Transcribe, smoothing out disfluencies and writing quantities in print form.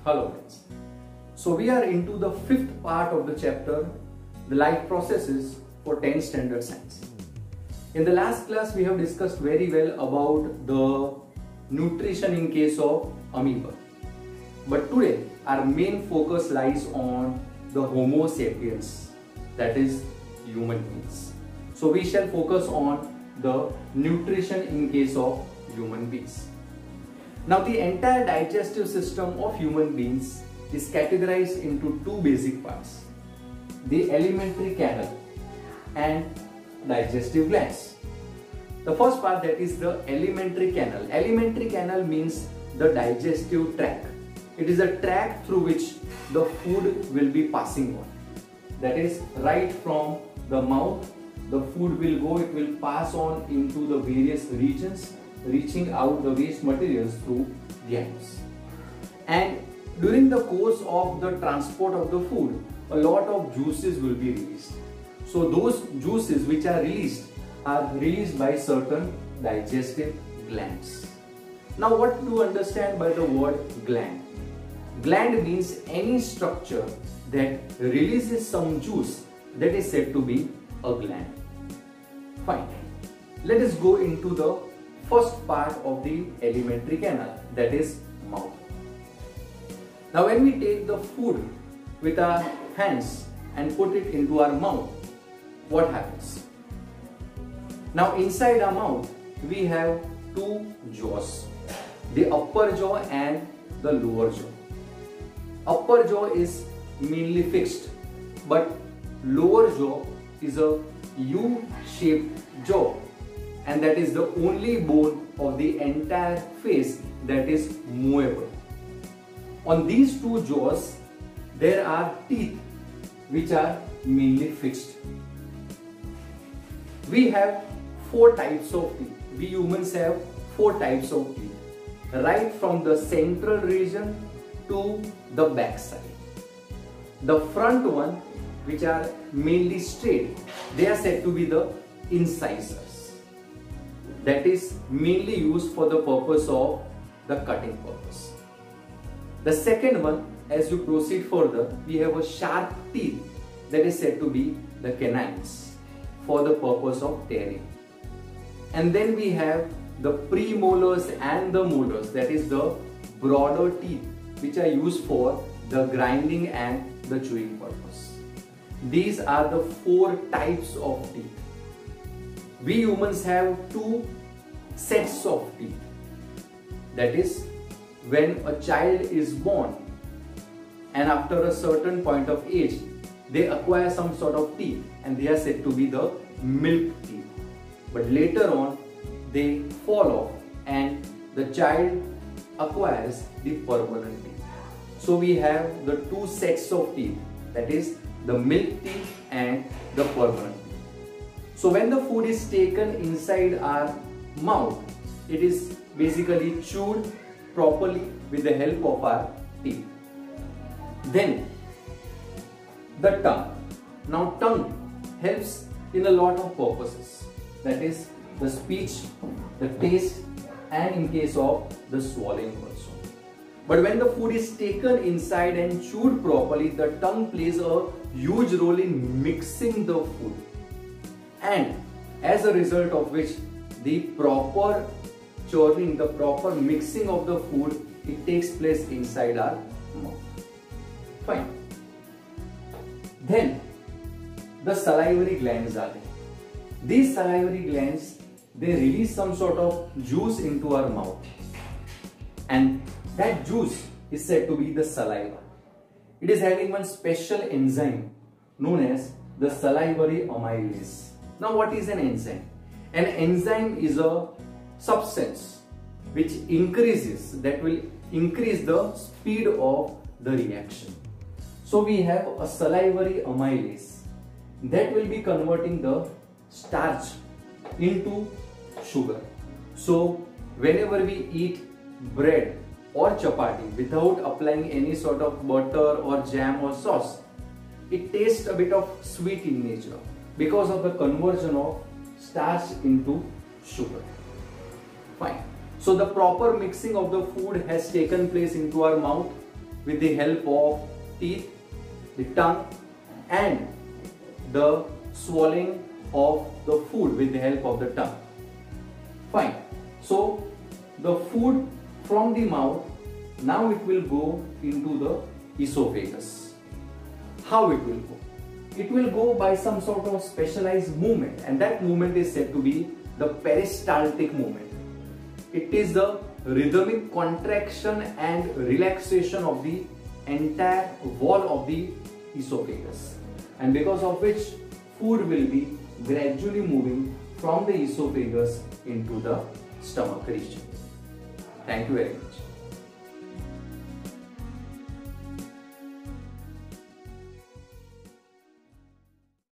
Hello friends. So we are into the fifth part of the chapter, the life processes for 10th standard science. In the last class we have discussed very well about the nutrition in case of amoeba. But today our main focus lies on the Homo sapiens, that is human beings. So we shall focus on the nutrition in case of human beings. Now the entire digestive system of human beings is categorized into two basic parts, the alimentary canal and digestive glands. The first part, that is the alimentary canal. Alimentary canal means the digestive tract. It is a tract through which the food will be passing on. That is, right from the mouth, the food will go, it will pass on into the various regions, reaching out the waste materials through glands. And during the course of the transport of the food, a lot of juices will be released. So those juices which are released by certain digestive glands. Now what do you understand by the word gland? Gland means any structure that releases some juice, that is said to be a gland. Fine. Let us go into the first part of the alimentary canal, that is mouth. Now when we take the food with our hands and put it into our mouth, what happens? Now inside our mouth we have two jaws, the upper jaw and the lower jaw. Upper jaw is mainly fixed, but lower jaw is a U-shaped jaw, and that is the only bone of the entire face that is movable. On these two jaws there are teeth which are mainly fixed. We have four types of teeth. We humans have four types of teeth, right from the central region to the back side. The front one, which are mainly straight, they are said to be the incisors. That is mainly used for the purpose of the cutting purpose. The second one, as you proceed further, we have a sharp teeth that is said to be the canines for the purpose of tearing. And then we have the premolars and the molars, that is the broader teeth which are used for the grinding and the chewing purpose. These are the four types of teeth. We humans have two sets of teeth. That is, when a child is born and after a certain point of age, they acquire some sort of teeth and they are said to be the milk teeth. But later on, they fall off and the child acquires the permanent teeth. So we have the two sets of teeth, that is the milk teeth and the permanent teeth. So when the food is taken inside our mouth, it is basically chewed properly with the help of our teeth. Then the tongue. Now tongue helps in a lot of purposes, that is the speech, the taste, and in case of the swallowing also. But when the food is taken inside and chewed properly, the tongue plays a huge role in mixing the food, and as a result of which the proper churning, the proper mixing of the food, it takes place inside our mouth. Fine. Then the salivary glands are there. These salivary glands, they release some sort of juice into our mouth, and that juice is said to be the saliva. It is having one special enzyme known as the salivary amylase. Now what is an enzyme? An enzyme is a substance which will increase the speed of the reaction. So we have a salivary amylase that will be converting the starch into sugar. So whenever we eat bread or chapati without applying any sort of butter or jam or sauce, it tastes a bit of sweet in nature because of the conversion of starch into sugar. Fine. So the proper mixing of the food has taken place into our mouth, with the help of teeth, the tongue, and the swallowing of the food with the help of the tongue. Fine. So the food from the mouth, now it will go into the esophagus. How it will go? It will go by some sort of specialized movement, and that movement is said to be the peristaltic movement. It is the rhythmic contraction and relaxation of the entire wall of the esophagus, and because of which food will be gradually moving from the esophagus into the stomach region. Thank you very much.